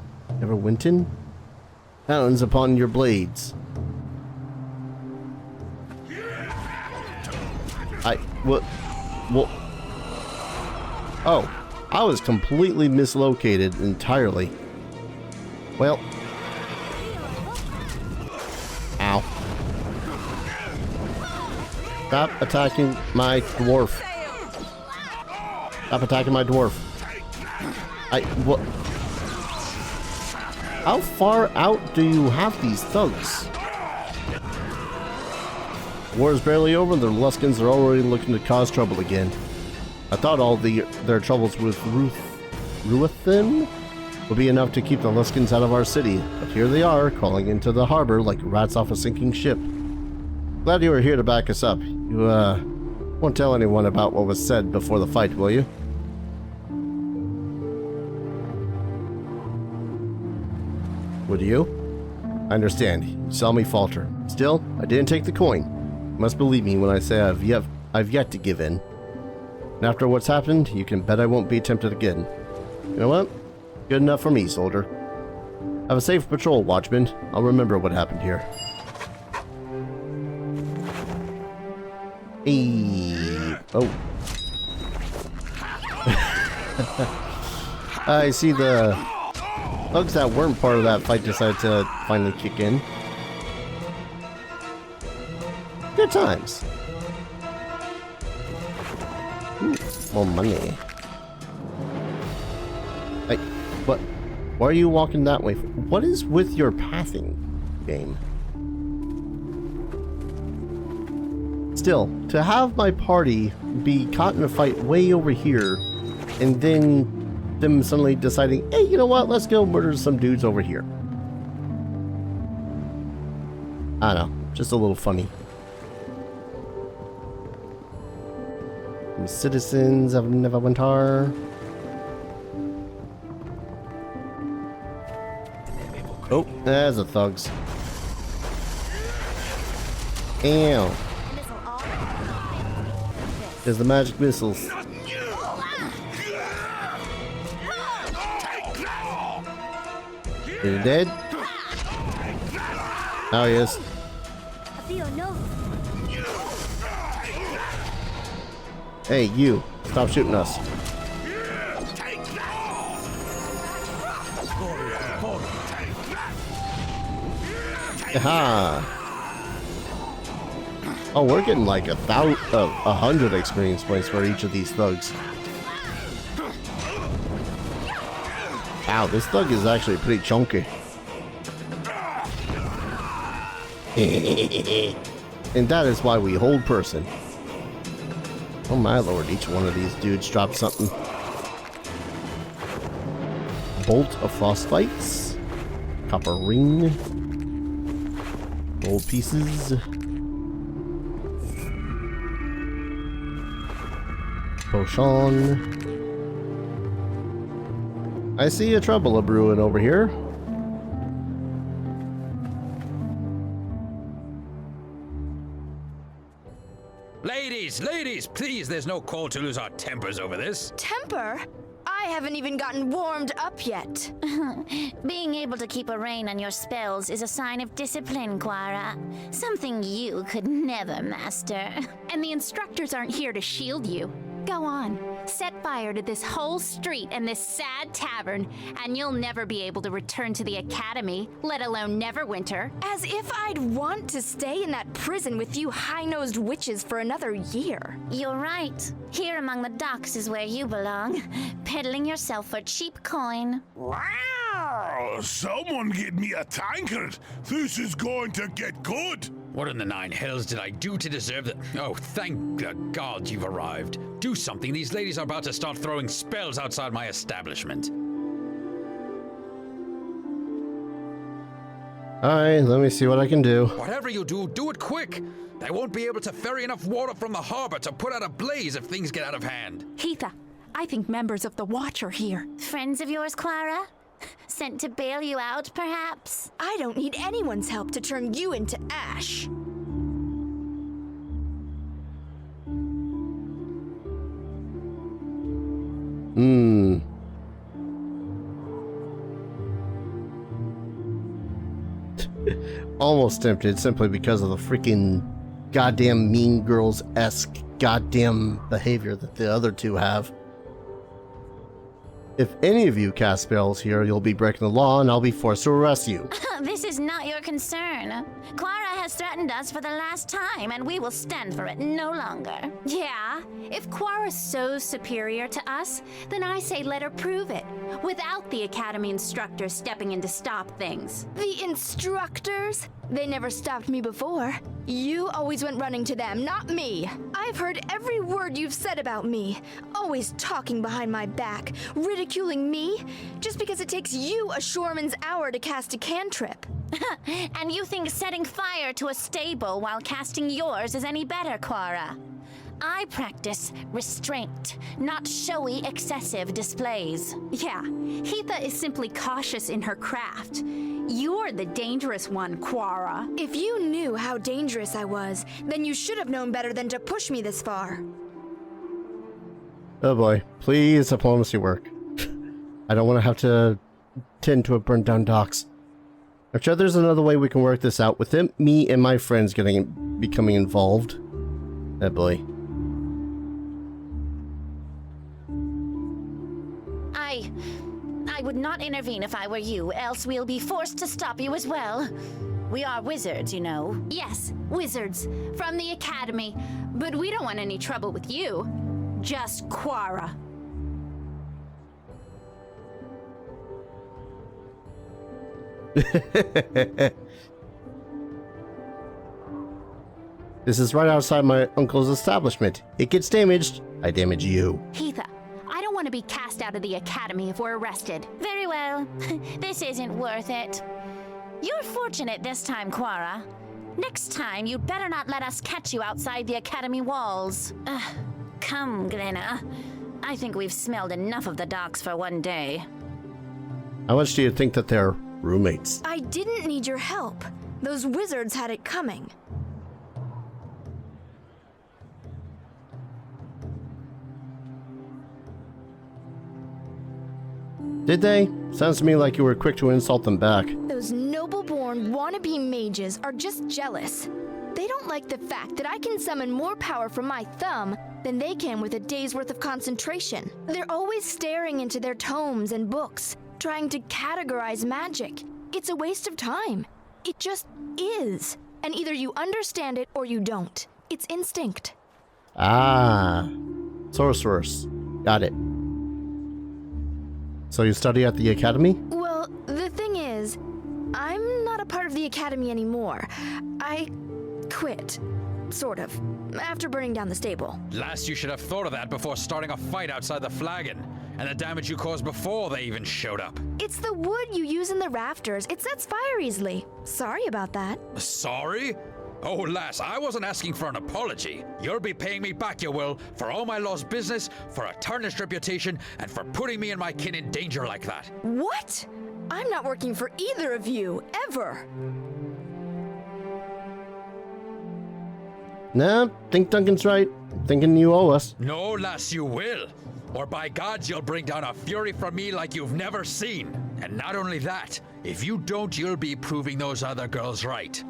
Hounds upon your blades. What? Oh, I was completely mislocated entirely. Well. Ow. Stop attacking my dwarf. Stop attacking my dwarf. What? How far out do you have these thugs? War is barely over, the Luskins are already looking to cause trouble again. I thought all their troubles with Ruathan would be enough to keep the Luskins out of our city, but here they are, crawling into the harbor like rats off a sinking ship. Glad you are here to back us up. You, won't tell anyone about what was said before the fight, will you? Would you? I understand. You saw me falter. Still, I didn't take the coin. You must believe me when I say I've yet to give in. And after what's happened, you can bet I won't be tempted again. You know what? Good enough for me, soldier. Have a safe patrol, Watchman. I'll remember what happened here. Hey. Oh. I see the thugs that weren't part of that fight decided to finally kick in. Good times. Ooh, more money. Hey, what? Why are you walking that way? What is with your pathing, game? Still, to have my party be caught in a fight way over here, and then them suddenly deciding, hey, you know what? Let's go murder some dudes over here. I don't know, just a little funny. Citizens of Neverwinter. Oh, there's the thugs. Ew. There's the magic missiles. Is he dead? Oh, yes. Hey, you. Stop shooting us. Aha. Oh, we're getting like 100 experience points for each of these thugs. Wow, this thug is actually pretty chunky. And that is why we hold person. Oh my lord, each one of these dudes dropped something. Bolt of frostbites. Copper ring. Gold pieces. Potion. I see a trouble a-brewing over here. Ladies, please, there's no call to lose our tempers over this. Temper? I haven't even gotten warmed up yet. Being able to keep a rein on your spells is a sign of discipline, Quara. Something you could never master. And the instructors aren't here to shield you. Go on, set fire to this whole street and this sad tavern, and you'll never be able to return to the academy, let alone Neverwinter. As if I'd want to stay in that prison with you high-nosed witches for another year. You're right. Here among the docks is where you belong, peddling yourself for cheap coin. Wow! Someone get me a tankard. This is going to get good. What in the nine hells did I do to deserve that? Oh, thank the gods you've arrived. Do something. These ladies are about to start throwing spells outside my establishment. Alright, let me see what I can do. Whatever you do, do it quick. They won't be able to ferry enough water from the harbor to put out a blaze if things get out of hand. Heatha, I think members of the Watch are here. Friends of yours, Quara? Sent to bail you out, perhaps? I don't need anyone's help to turn you into ash. Almost tempted simply because of the freaking goddamn Mean Girls-esque goddamn behavior that the other two have. If any of you cast spells here, you'll be breaking the law and I'll be forced to arrest you. This is not your concern. Quara has threatened us for the last time, and we will stand for it no longer. Yeah, if Quara's so superior to us, then I say let her prove it, without the Academy instructors stepping in to stop things. The instructors? They never stopped me before. You always went running to them, not me. I've heard every word you've said about me. Always talking behind my back, ridiculing me, just because it takes you a Shoreman's hour to cast a cantrip. And you think setting fire to a stable while casting yours is any better, Quara? I practice restraint, not showy, excessive displays. Yeah, Heatha is simply cautious in her craft. You're the dangerous one, Quara. If you knew how dangerous I was, then you should have known better than to push me this far. Oh boy, please diplomacy work. I don't want to have to tend to a burnt down docks. I'm sure there's another way we can work this out with me and my friends becoming involved. Oh boy. I would not intervene if I were you, else we'll be forced to stop you as well. We are wizards, you know. Yes, wizards, from the Academy. But we don't want any trouble with you. Just Quara. This is right outside my uncle's establishment. It gets damaged, I damage you. Heatha, I don't want to be cast out of the Academy if we're arrested. Very well. This isn't worth it. You're fortunate this time, Quara. Next time, you'd better not let us catch you outside the Academy walls. Come, Glenna. I think we've smelled enough of the docks for one day. How much do you think that they're roommates? I didn't need your help. Those wizards had it coming. Did they? Sounds to me like you were quick to insult them back. Those noble-born wannabe mages are just jealous. They don't like the fact that I can summon more power from my thumb than they can with a day's worth of concentration. They're always staring into their tomes and books, trying to categorize magic. It's a waste of time. It just is. And either you understand it or you don't. It's instinct. Ah. Sorcerers. Got it. So you study at the academy? Well, the thing is, I'm not a part of the academy anymore. I quit. Sort of. After burning down the stable. Last, you should have thought of that before starting a fight outside the flagon, and the damage you caused before they even showed up. It's the wood you use in the rafters. It sets fire easily. Sorry about that. Sorry? Oh, lass, I wasn't asking for an apology. You'll be paying me back, you will, for all my lost business, for a tarnished reputation, and for putting me and my kin in danger like that. What? I'm not working for either of you, ever. Nah, think Duncan's right. Thinking you owe us. No, lass, you will. Or by gods, you'll bring down a fury from me like you've never seen. And not only that, if you don't, you'll be proving those other girls right.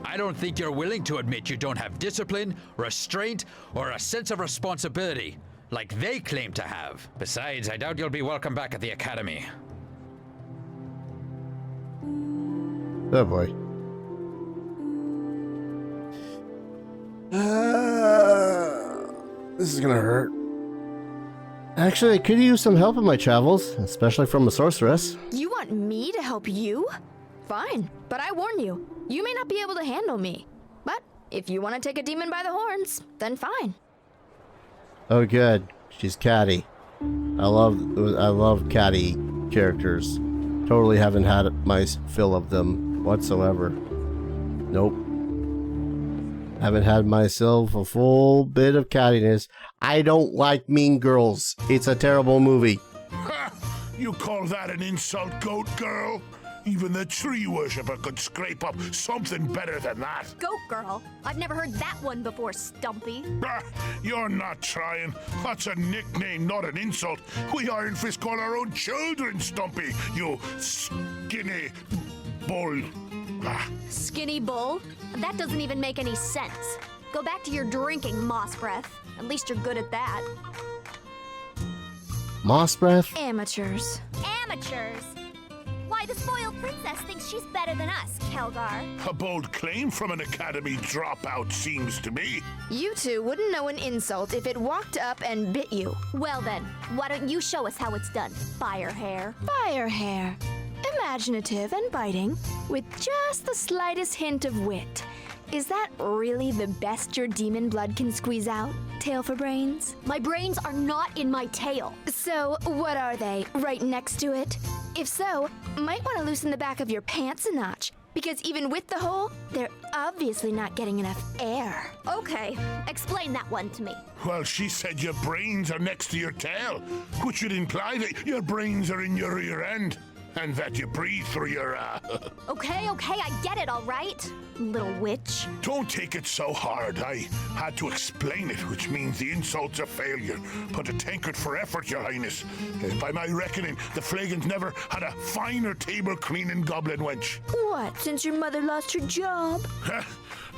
I don't think you're willing to admit you don't have discipline, restraint, or a sense of responsibility, like they claim to have. Besides, I doubt you'll be welcome back at the academy. Oh boy. This is gonna hurt. Actually, I could use some help in my travels, especially from a sorceress. You want me to help you? Fine, but I warn you, you may not be able to handle me. But if you want to take a demon by the horns, then fine. Oh good, she's catty. I love catty characters. Totally haven't had my fill of them whatsoever. Nope. Haven't had myself a full bit of cattiness. I don't like Mean Girls. It's a terrible movie. Ha! You call that an insult, goat girl? Even the tree worshipper could scrape up something better than that. Goat girl. I've never heard that one before, Stumpy. Ah, you're not trying. That's a nickname, not an insult. We Iron Fist call our own children Stumpy, you skinny bull. Ah, Skinny bull? That doesn't even make any sense. Go back to your drinking, Moss Breath. At least you're good at that. Moss breath? Amateurs. Amateurs! Why, the spoiled princess thinks she's better than us, Kelgar. a bold claim from an academy dropout, seems to me. You two wouldn't know an insult if it walked up and bit you. Well then, why don't you show us how it's done, Fire Hair? Fire hair. Imaginative and biting, with just the slightest hint of wit. Is that really the best your demon blood can squeeze out, Tail for Brains? My brains are not in my tail. So, what are they, right next to it? If so, might want to loosen the back of your pants a notch, because even with the hole, they're obviously not getting enough air. Okay, explain that one to me. Well, she said your brains are next to your tail, which would imply that your brains are in your rear end, and that you breathe through your, Okay, I get it, all right? Little witch. Don't take it so hard. I had to explain it, which means the insult's a failure. But a tankard for effort, your highness. By my reckoning, the Flagons never had a finer table cleaning goblin wench. What, since your mother lost her job?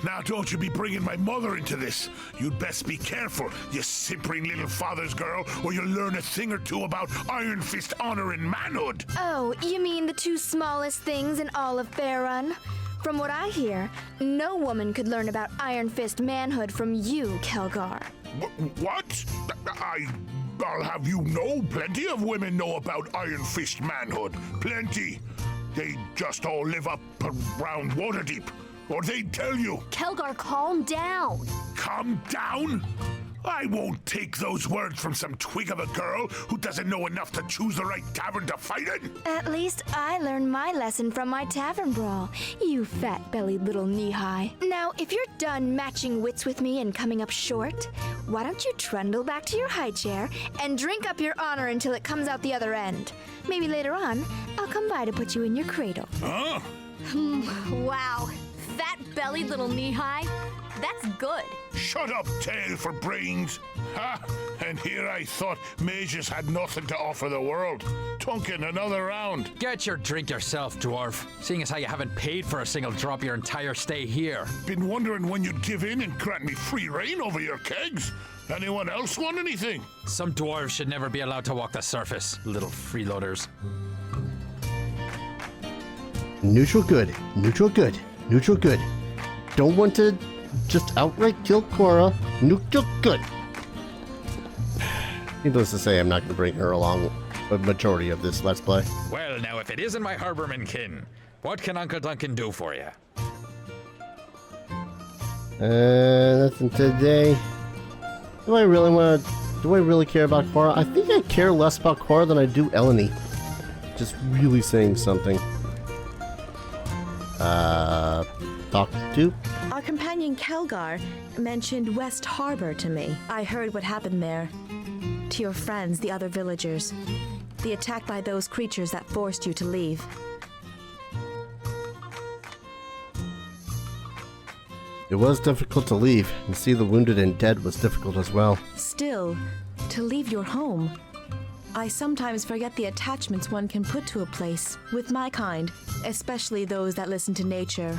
Now don't you be bringing my mother into this. You'd best be careful, you simpering little father's girl, or you'll learn a thing or two about Iron Fist honor and manhood. Oh, you mean the two smallest things in all of Faerun? From what I hear, no woman could learn about Iron Fist manhood from you, Kelgar. What? I'll have you know, plenty of women know about Iron Fist manhood. Plenty. They just all live up around Waterdeep. Or they'd tell you. Kelgar, calm down. Calm down? I won't take those words from some twig of a girl who doesn't know enough to choose the right tavern to fight in. At least I learned my lesson from my tavern brawl, you fat-bellied little knee-high. Now, if you're done matching wits with me and coming up short, why don't you trundle back to your high chair and drink up your honor until it comes out the other end? Maybe later on, I'll come by to put you in your cradle. Huh? Wow, fat-bellied little knee-high? That's good. Shut up, Tail for Brains. Ha! And here I thought mages had nothing to offer the world. Tunkin, another round. Get your drink yourself, dwarf. Seeing as how you haven't paid for a single drop your entire stay here. Been wondering when you'd give in and grant me free reign over your kegs. Anyone else want anything? Some dwarves should never be allowed to walk the surface, little freeloaders. Neutral good. Neutral good. Neutral good. Don't want to just outright kill Cora. Neutral good. Needless to say, I'm not going to bring her along a majority of this Let's Play. Well, now, if it isn't my Harborman kin, what can Uncle Duncan do for you? Nothing today. Do I really care about Cora? I think I care less about Cora than I do Eleni. Just really saying something. Talk to? Our companion Kelgar mentioned West Harbor to me. I heard what happened there. To your friends, the other villagers. The attack by those creatures that forced you to leave. It was difficult to leave, and see the wounded and dead was difficult as well. Still, to leave your home. I sometimes forget the attachments one can put to a place. With my kind, especially those that listen to nature,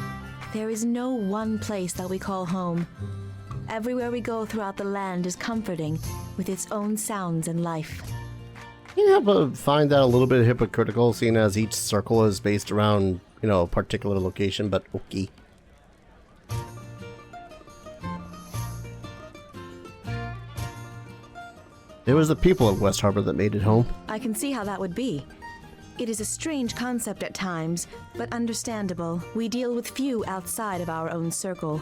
there is no one place that we call home. Everywhere we go throughout the land is comforting, with its own sounds and life. You find that a little bit hypocritical, seeing as each circle is based around, a particular location, but okay. It was the people of West Harbor that made it home. I can see how that would be. It is a strange concept at times, but understandable. We deal with few outside of our own circle.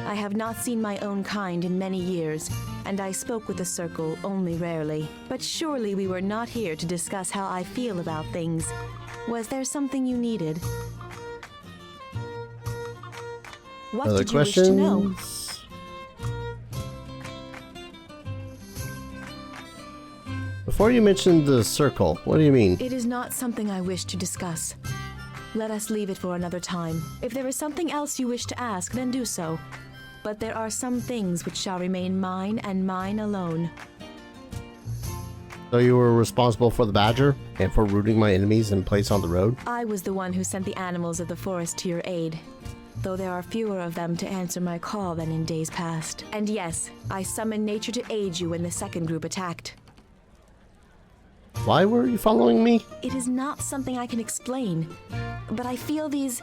I have not seen my own kind in many years, and I spoke with the circle only rarely. But surely we were not here to discuss how I feel about things. Was there something you needed? What Other did you wish to know? questions? Before you mentioned the circle, what do you mean? It is not something I wish to discuss. Let us leave it for another time. If there is something else you wish to ask, then do so. But there are some things which shall remain mine and mine alone. So you were responsible for the badger and for rooting my enemies in place on the road? I was the one who sent the animals of the forest to your aid, though there are fewer of them to answer my call than in days past. And yes, I summoned nature to aid you when the second group attacked. Why were you following me? It is not something I can explain, but I feel these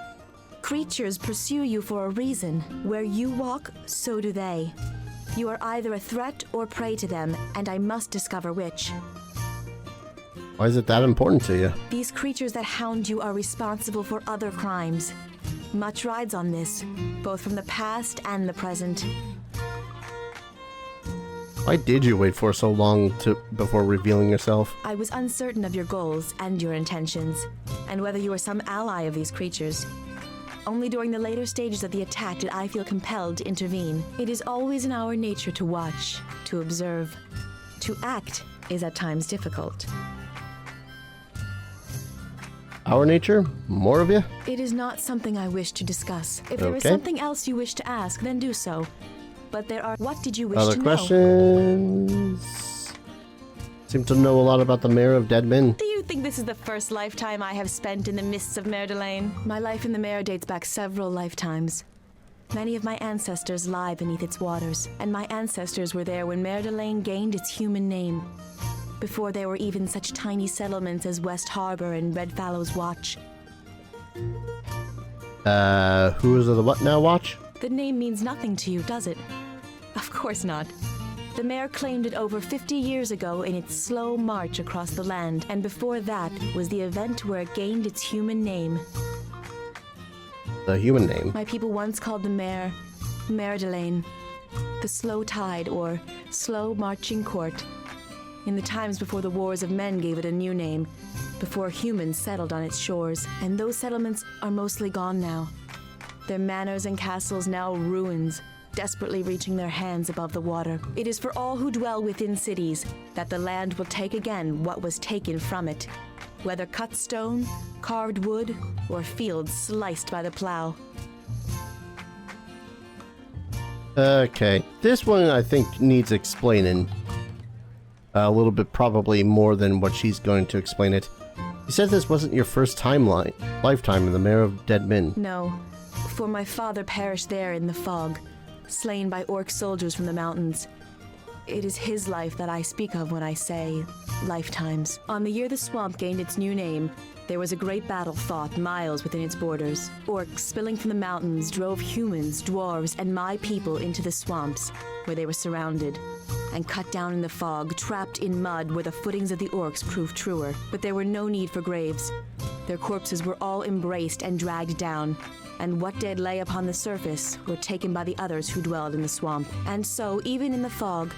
creatures pursue you for a reason. Where you walk, so do they. You are either a threat or prey to them, and I must discover which. Why is it that important to you? These creatures that hound you are responsible for other crimes. Much rides on this, both from the past and the present. Why did you wait for so long before revealing yourself? I was uncertain of your goals and your intentions, and whether you were some ally of these creatures. Only during the later stages of the attack did I feel compelled to intervene. It is always in our nature to watch, to observe. To act is at times difficult. Our nature? More of you? It is not something I wish to discuss. If there is Okay. something else you wish to ask, then do so. But there are... What did you wish Other to know? questions? Seem to know a lot about the Mayor of Dead Men. Do you think this is the first lifetime I have spent in the mists of Mer de Lane? My life in the Mare dates back several lifetimes. Many of my ancestors lie beneath its waters, and my ancestors were there when Mer de Lane gained its human name. Before there were even such tiny settlements as West Harbor and Redfallow's Watch. Who is the what now watch? The name means nothing to you, does it? Of course not. The mayor claimed it over 50 years ago in its slow march across the land, and before that was the event where it gained its human name. The human name. My people once called the mare Mer de Lane, the slow tide or slow marching court. In the times before the wars of men gave it a new name, before humans settled on its shores, and those settlements are mostly gone now. Their manors and castles now ruins, desperately reaching their hands above the water. It is for all who dwell within cities that the land will take again what was taken from it, whether cut stone, carved wood, or fields sliced by the plow. Okay, this one I think needs explaining. A little bit, probably more than what she's going to explain it. You said this wasn't your first lifetime in the Mayor of Dead Men. No, for my father perished there in the fog, slain by orc soldiers from the mountains. It is his life that I speak of when I say lifetimes. On the year the swamp gained its new name, there was a great battle fought miles within its borders. Orcs spilling from the mountains drove humans, dwarves, and my people into the swamps, where they were surrounded and cut down in the fog, trapped in mud where the footings of the orcs proved truer. But there were no need for graves. Their corpses were all embraced and dragged down, and what dead lay upon the surface were taken by the others who dwelled in the swamp. And so, even in the fog,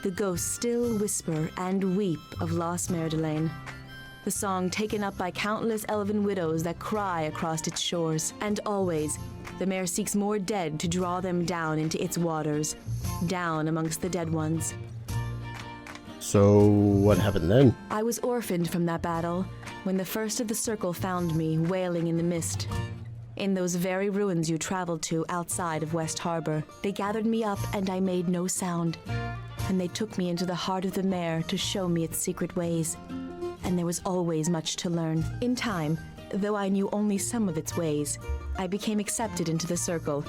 the ghosts still whisper and weep of lost Mer de Lane. The song taken up by countless elven widows that cry across its shores. And always, the mare seeks more dead to draw them down into its waters, down amongst the dead ones. So, what happened then? I was orphaned from that battle when the first of the circle found me wailing in the mist. In those very ruins you traveled to outside of West Harbor, they gathered me up and I made no sound. And they took me into the heart of the mare to show me its secret ways. And there was always much to learn. In time, though I knew only some of its ways, I became accepted into the circle,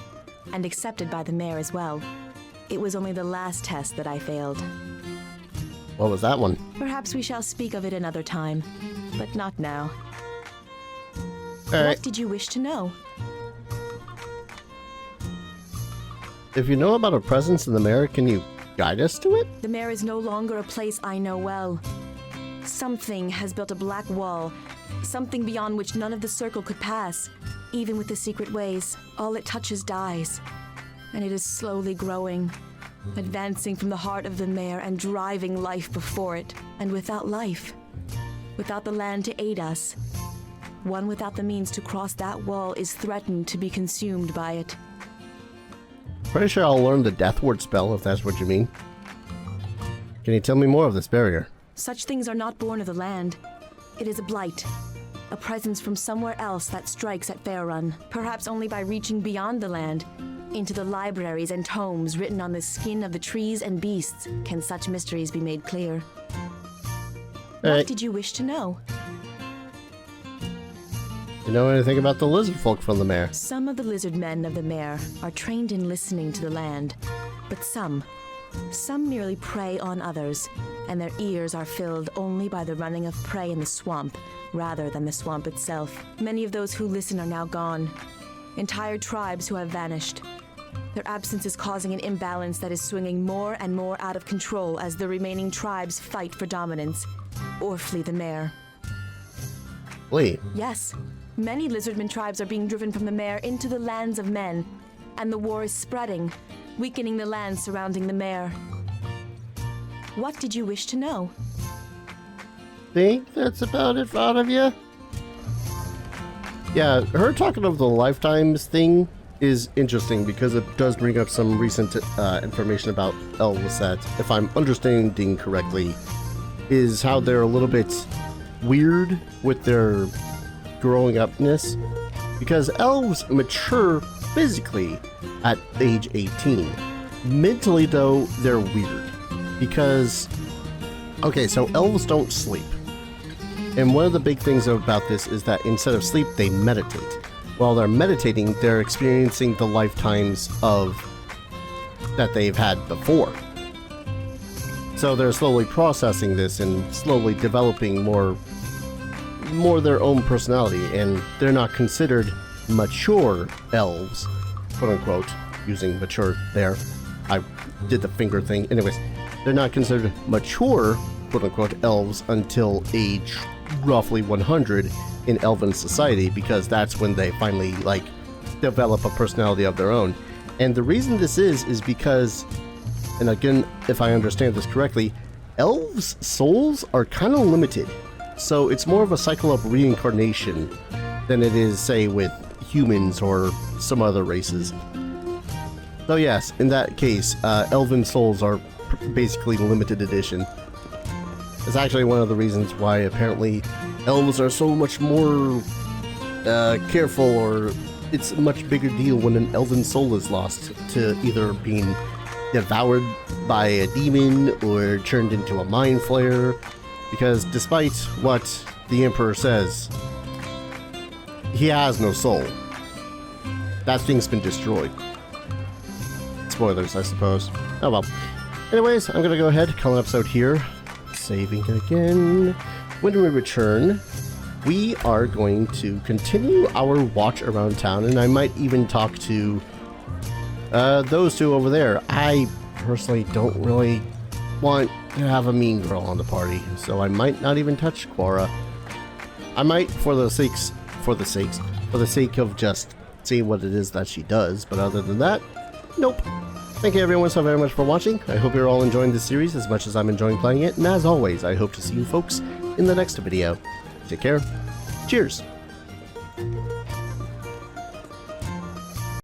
and accepted by the mare as well. It was only the last test that I failed. What was that one? Perhaps we shall speak of it another time, but not now. Alright, What did you wish to know? if you know about a presence in the Mayor, can you guide us to it? The mare is no longer a place I know well. Something has built a black wall, something beyond which none of the circle could pass. Even with the secret ways, all it touches dies. And it is slowly growing, advancing from the heart of the mare and driving life before it. And without life, without the land to aid us, one without the means to cross that wall is threatened to be consumed by it. Pretty sure I'll learn the Death Ward spell, if that's what you mean. Can you tell me more of this barrier? Such things are not born of the land. It is a blight, a presence from somewhere else that strikes at Faerun. Perhaps only by reaching beyond the land, into the libraries and tomes written on the skin of the trees and beasts, can such mysteries be made clear. What did you wish to know? You know anything about the lizard folk from the mare? Some of the lizard men of the mare are trained in listening to the land, but some merely prey on others, and their ears are filled only by the running of prey in the swamp, rather than the swamp itself. Many of those who listen are now gone. Entire tribes who have vanished. Their absence is causing an imbalance that is swinging more and more out of control as the remaining tribes fight for dominance, or flee the mare. Flee? Yes. Many lizardman tribes are being driven from the mare into the lands of men, and the war is spreading, weakening the lands surrounding the mare. What did you wish to know? Think that's about it out of you? Yeah, her talking of the lifetimes thing is interesting because it does bring up some recent information about elves that, if I'm understanding correctly, is how they're a little bit weird with their growing upness, because elves mature physically at age 18. Mentally, though, they're weird because, okay, so elves don't sleep. And one of the big things about this is that instead of sleep, they meditate. While they're meditating, they're experiencing the lifetimes of that they've had before. So they're slowly processing this and slowly developing more their own personality, and they're not considered mature elves, quote unquote, using mature there. I did the finger thing. Anyways, they're not considered mature, quote unquote, elves until age roughly 100 in elven society, because that's when they finally like develop a personality of their own. And the reason this is because, and again, if I understand this correctly, elves' souls are kind of limited. So it's more of a cycle of reincarnation than it is, say, with humans or some other races. So yes, in that case, elven souls are basically limited edition. It's actually one of the reasons why apparently elves are so much more careful, or it's a much bigger deal when an elven soul is lost to either being devoured by a demon or turned into a mind flayer, because despite what the Emperor says, he has no soul. That thing's been destroyed. Spoilers, I suppose. Oh well. Anyways, I'm gonna go ahead, call an episode here. Saving again. When we return, we are going to continue our watch around town, and I might even talk to those two over there. I personally don't really want to have a mean girl on the party, so I might not even touch Quora. I might, for the sake of just seeing what it is that she does, but other than that, nope. Thank you everyone so very much for watching. I hope you're all enjoying this series as much as I'm enjoying playing it, and as always, I hope to see you folks in the next video. Take care. Cheers.